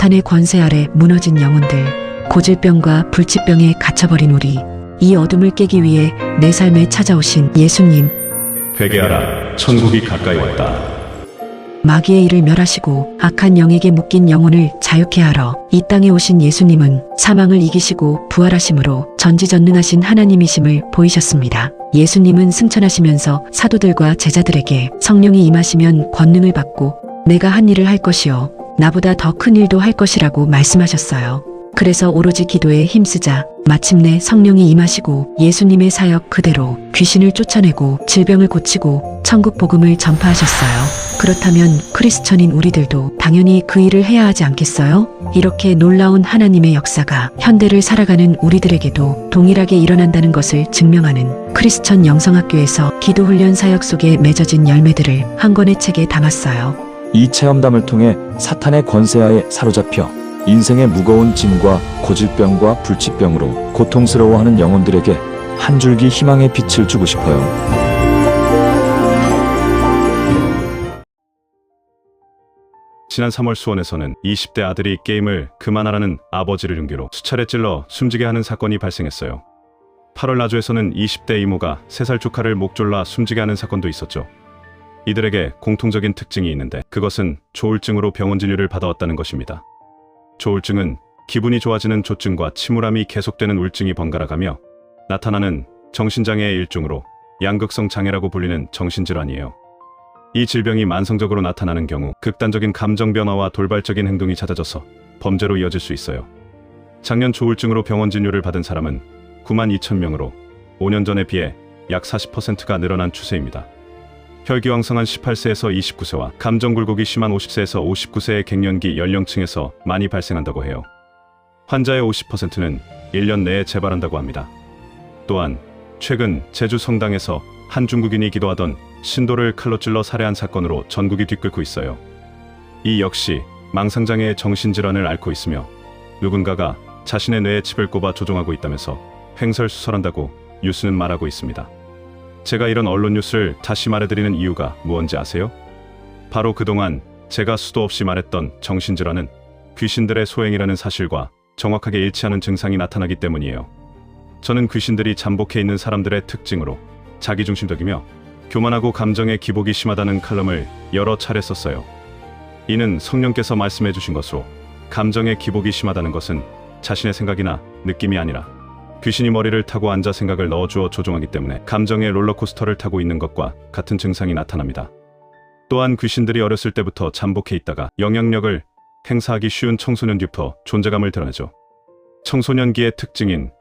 사탄의 권세 아래 무너진 영혼들, 고질병과 불치병에 갇혀버린 우리, 이 어둠을 깨기 위해 내 삶에 찾아오신 예수님. 회개하라, 천국이 가까이 왔다. 마귀의 일을 멸하시고 악한 영에게 묶인 영혼을 자유케 하러 이 땅에 오신 예수님은 사망을 이기시고 부활하심으로 전지전능하신 하나님이심을 보이셨습니다. 예수님은 승천하시면서 사도들과 제자들에게 성령이 임하시면 권능을 받고 내가 한 일을 할 것이요 나보다 더 큰 일도 할 것이라고 말씀하셨어요. 그래서 오로지 기도에 힘쓰자 마침내 성령이 임하시고 예수님의 사역 그대로 귀신을 쫓아내고 질병을 고치고 천국 복음을 전파하셨어요. 그렇다면 크리스천인 우리들도 당연히 그 일을 해야 하지 않겠어요? 이렇게 놀라운 하나님의 역사가 현대를 살아가는 우리들에게도 동일하게 일어난다는 것을 증명하는 크리스천 영성학교에서 기도훈련 사역 속에 맺어진 열매들을 한 권의 책에 담았어요. 이 체험담을 통해 사탄의 권세하에 사로잡혀 인생의 무거운 짐과 고질병과 불치병으로 고통스러워하는 영혼들에게 한 줄기 희망의 빛을 주고 싶어요. 지난 3월 수원에서는 20대 아들이 게임을 그만하라는 아버지를 흉기로 수차례 찔러 숨지게 하는 사건이 발생했어요. 8월 나주에서는 20대 이모가 3살 조카를 목 졸라 숨지게 하는 사건도 있었죠. 이들에게 공통적인 특징이 있는데 그것은 조울증으로 병원 진료를 받아왔다는 것입니다. 조울증은 기분이 좋아지는 조증과 침울함이 계속되는 울증이 번갈아가며 나타나는 정신장애의 일종으로 양극성 장애라고 불리는 정신질환이에요. 이 질병이 만성적으로 나타나는 경우 극단적인 감정 변화와 돌발적인 행동이 잦아져서 범죄로 이어질 수 있어요. 작년 조울증으로 병원 진료를 받은 사람은 9만 2천 명으로 5년 전에 비해 약 40%가 늘어난 추세입니다. 혈기왕성한 18세에서 29세와 감정 굴곡이 심한 50세에서 59세의 갱년기 연령층에서 많이 발생한다고 해요. 환자의 50%는 1년 내에 재발한다고 합니다. 또한 최근 제주 성당에서 한 중국인이 기도하던 신도를 칼로 찔러 살해한 사건으로 전국이 뒤끓고 있어요. 이 역시 망상장애의 정신질환을 앓고 있으며 누군가가 자신의 뇌에 칩을 꼽아 조종하고 있다면서 횡설수설한다고 뉴스는 말하고 있습니다. 제가 이런 언론 뉴스를 다시 말해드리는 이유가 무언지 아세요? 바로 그동안 제가 수도 없이 말했던 정신질환은 귀신들의 소행이라는 사실과 정확하게 일치하는 증상이 나타나기 때문이에요. 저는 귀신들이 잠복해 있는 사람들의 특징으로 자기중심적이며 교만하고 감정의 기복이 심하다는 칼럼을 여러 차례 썼어요. 이는 성령께서 말씀해 주신 것으로 감정의 기복이 심하다는 것은 자신의 생각이나 느낌이 아니라 귀신이 머리를 타고 앉아 생각을 넣어주어 조종하기 때문에 감정의 롤러코스터를 타고 있는 것과 같은 증상이 나타납니다. 또한 귀신들이 어렸을 때부터 잠복해 있다가 영향력을 행사하기 쉬운 청소년기부터 존재감을 드러내죠. 청소년기의 특징인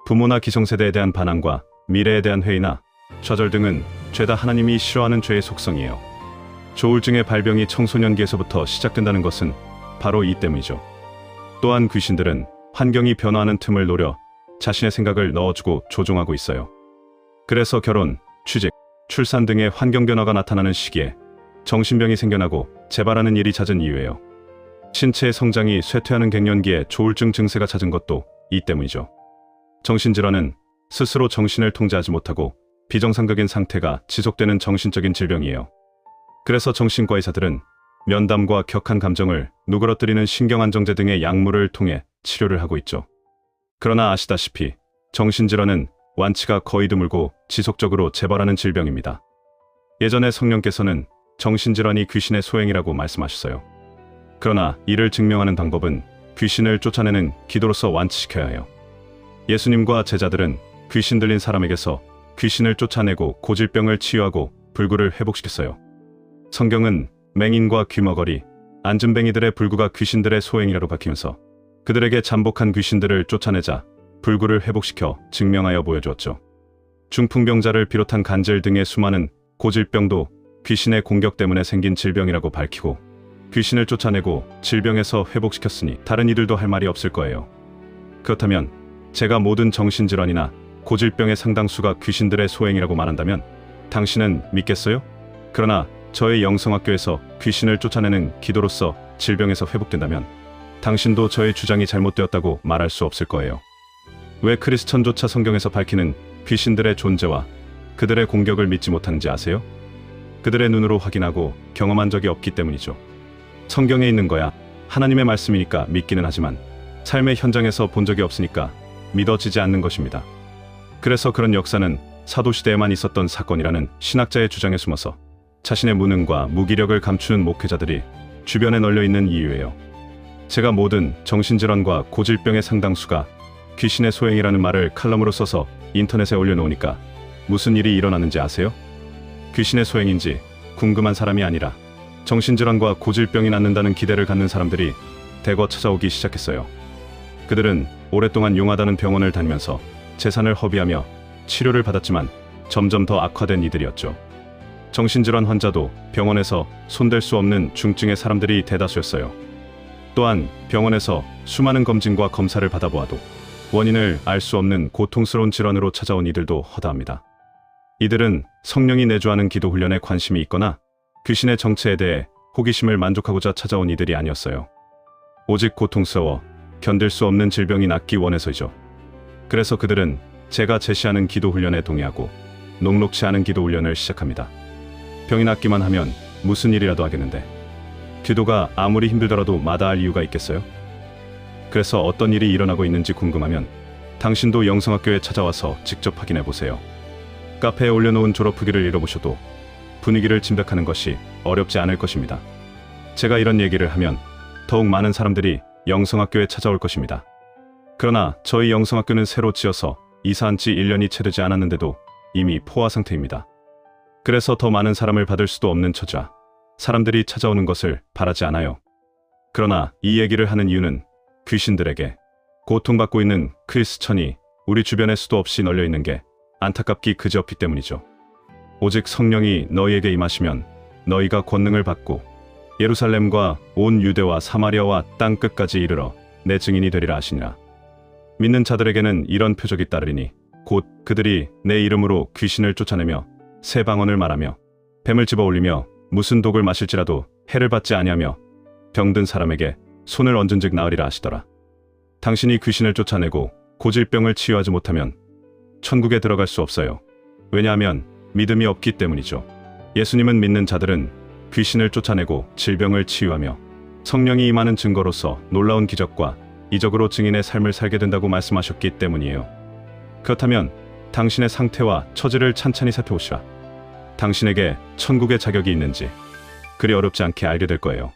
부모나 기성세대에 대한 반항과 미래에 대한 회의나 좌절 등은 죄다 하나님이 싫어하는 죄의 속성이에요. 조울증의 발병이 청소년기에서부터 시작된다는 것은 바로 이 때문이죠. 또한 귀신들은 환경이 변화하는 틈을 노려 자신의 생각을 넣어주고 조종하고 있어요. 그래서 결혼, 취직, 출산 등의 환경 변화가 나타나는 시기에 정신병이 생겨나고 재발하는 일이 잦은 이유예요. 신체의 성장이 쇠퇴하는 갱년기에 조울증 증세가 잦은 것도 이 때문이죠. 정신질환은 스스로 정신을 통제하지 못하고 비정상적인 상태가 지속되는 정신적인 질병이에요. 그래서 정신과 의사들은 면담과 격한 감정을 누그러뜨리는 신경안정제 등의 약물을 통해 치료를 하고 있죠. 그러나 아시다시피 정신질환은 완치가 거의 드물고 지속적으로 재발하는 질병입니다. 예전에 성령께서는 정신질환이 귀신의 소행이라고 말씀하셨어요. 그러나 이를 증명하는 방법은 귀신을 쫓아내는 기도로서 완치시켜야 해요. 예수님과 제자들은 귀신 들린 사람에게서 귀신을 쫓아내고 고질병을 치유하고 불구를 회복시켰어요. 성경은 맹인과 귀머거리, 안진뱅이들의 불구가 귀신들의 소행이라고 밝히면서 그들에게 잠복한 귀신들을 쫓아내자 불구를 회복시켜 증명하여 보여주었죠. 중풍병자를 비롯한 간질 등의 수많은 고질병도 귀신의 공격 때문에 생긴 질병이라고 밝히고 귀신을 쫓아내고 질병에서 회복시켰으니 다른 이들도 할 말이 없을 거예요. 그렇다면 제가 모든 정신질환이나 고질병의 상당수가 귀신들의 소행이라고 말한다면 당신은 믿겠어요? 그러나 저의 영성학교에서 귀신을 쫓아내는 기도로서 질병에서 회복된다면 당신도 저의 주장이 잘못되었다고 말할 수 없을 거예요. 왜 크리스천조차 성경에서 밝히는 귀신들의 존재와 그들의 공격을 믿지 못하는지 아세요? 그들의 눈으로 확인하고 경험한 적이 없기 때문이죠. 성경에 있는 거야 하나님의 말씀이니까 믿기는 하지만 삶의 현장에서 본 적이 없으니까 믿어지지 않는 것입니다. 그래서 그런 역사는 사도시대에만 있었던 사건이라는 신학자의 주장에 숨어서 자신의 무능과 무기력을 감추는 목회자들이 주변에 널려있는 이유예요. 제가 모든 정신질환과 고질병의 상당수가 귀신의 소행이라는 말을 칼럼으로 써서 인터넷에 올려놓으니까 무슨 일이 일어나는지 아세요? 귀신의 소행인지 궁금한 사람이 아니라 정신질환과 고질병이 낫는다는 기대를 갖는 사람들이 대거 찾아오기 시작했어요. 그들은 오랫동안 용하다는 병원을 다니면서 재산을 허비하며 치료를 받았지만 점점 더 악화된 이들이었죠. 정신질환 환자도 병원에서 손댈 수 없는 중증의 사람들이 대다수였어요. 또한 병원에서 수많은 검진과 검사를 받아보아도 원인을 알 수 없는 고통스러운 질환으로 찾아온 이들도 허다합니다. 이들은 성령이 내주하는 기도 훈련에 관심이 있거나 귀신의 정체에 대해 호기심을 만족하고자 찾아온 이들이 아니었어요. 오직 고통스러워 견딜 수 없는 질병이 낫기 원해서이죠. 그래서 그들은 제가 제시하는 기도 훈련에 동의하고 녹록치 않은 기도 훈련을 시작합니다. 병이 낫기만 하면 무슨 일이라도 하겠는데 기도가 아무리 힘들더라도 마다할 이유가 있겠어요? 그래서 어떤 일이 일어나고 있는지 궁금하면 당신도 영성학교에 찾아와서 직접 확인해 보세요. 카페에 올려놓은 졸업 후기를 읽어보셔도 분위기를 짐작하는 것이 어렵지 않을 것입니다. 제가 이런 얘기를 하면 더욱 많은 사람들이 영성학교에 찾아올 것입니다. 그러나 저희 영성학교는 새로 지어서 이사한 지 1년이 채 되지 않았는데도 이미 포화 상태입니다. 그래서 더 많은 사람을 받을 수도 없는 처지와 사람들이 찾아오는 것을 바라지 않아요. 그러나 이 얘기를 하는 이유는 귀신들에게 고통받고 있는 크리스천이 우리 주변에 수도 없이 널려있는 게 안타깝기 그지없기 때문이죠. 오직 성령이 너희에게 임하시면 너희가 권능을 받고 예루살렘과 온 유대와 사마리아와 땅 끝까지 이르러 내 증인이 되리라 하시니라. 믿는 자들에게는 이런 표적이 따르리니 곧 그들이 내 이름으로 귀신을 쫓아내며 새 방언을 말하며 뱀을 집어올리며 무슨 독을 마실지라도 해를 받지 아니하며 병든 사람에게 손을 얹은즉 나으리라 하시더라. 당신이 귀신을 쫓아내고 고질병을 치유하지 못하면 천국에 들어갈 수 없어요. 왜냐하면 믿음이 없기 때문이죠. 예수님은 믿는 자들은 귀신을 쫓아내고 질병을 치유하며 성령이 임하는 증거로서 놀라운 기적과 이적으로 증인의 삶을 살게 된다고 말씀하셨기 때문이에요. 그렇다면 당신의 상태와 처지를 찬찬히 살펴보시라. 당신에게 천국의 자격이 있는지 그리 어렵지 않게 알게 될 거예요.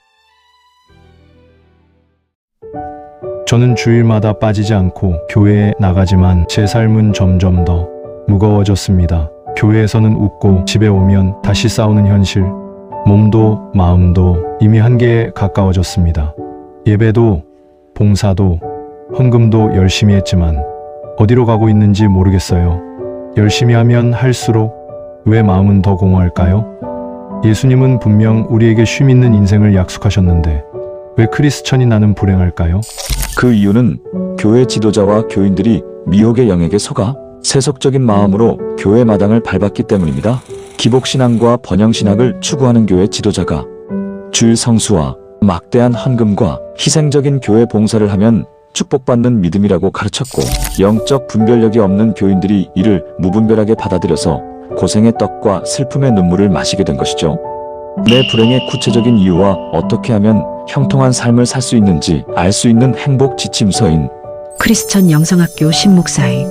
저는 주일마다 빠지지 않고 교회에 나가지만 제 삶은 점점 더 무거워졌습니다. 교회에서는 웃고 집에 오면 다시 싸우는 현실, 몸도 마음도 이미 한계에 가까워졌습니다. 예배도 봉사도 헌금도 열심히 했지만 어디로 가고 있는지 모르겠어요. 열심히 하면 할수록 왜 마음은 더 공허할까요? 예수님은 분명 우리에게 쉼 있는 인생을 약속하셨는데 왜 크리스천이 나는 불행할까요? 그 이유는 교회 지도자와 교인들이 미혹의 영에게 속아 세속적인 마음으로 교회 마당을 밟았기 때문입니다. 기복신앙과 번영신학을 추구하는 교회 지도자가 주일 성수와 막대한 헌금과 희생적인 교회 봉사를 하면 축복받는 믿음이라고 가르쳤고, 영적 분별력이 없는 교인들이 이를 무분별하게 받아들여서 고생의 떡과 슬픔의 눈물을 마시게 된 것이죠. 내 불행의 구체적인 이유와 어떻게 하면 형통한 삶을 살 수 있는지 알 수 있는 행복 지침서인 크리스천 영성학교 신목사의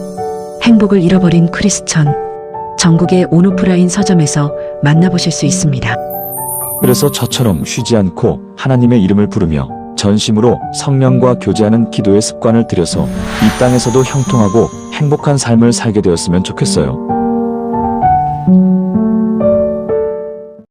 행복을 잃어버린 크리스천, 전국의 온오프라인 서점에서 만나보실 수 있습니다. 그래서 저처럼 쉬지 않고 하나님의 이름을 부르며 전심으로 성령과 교제하는 기도의 습관을 들여서 이 땅에서도 형통하고 행복한 삶을 살게 되었으면 좋겠어요.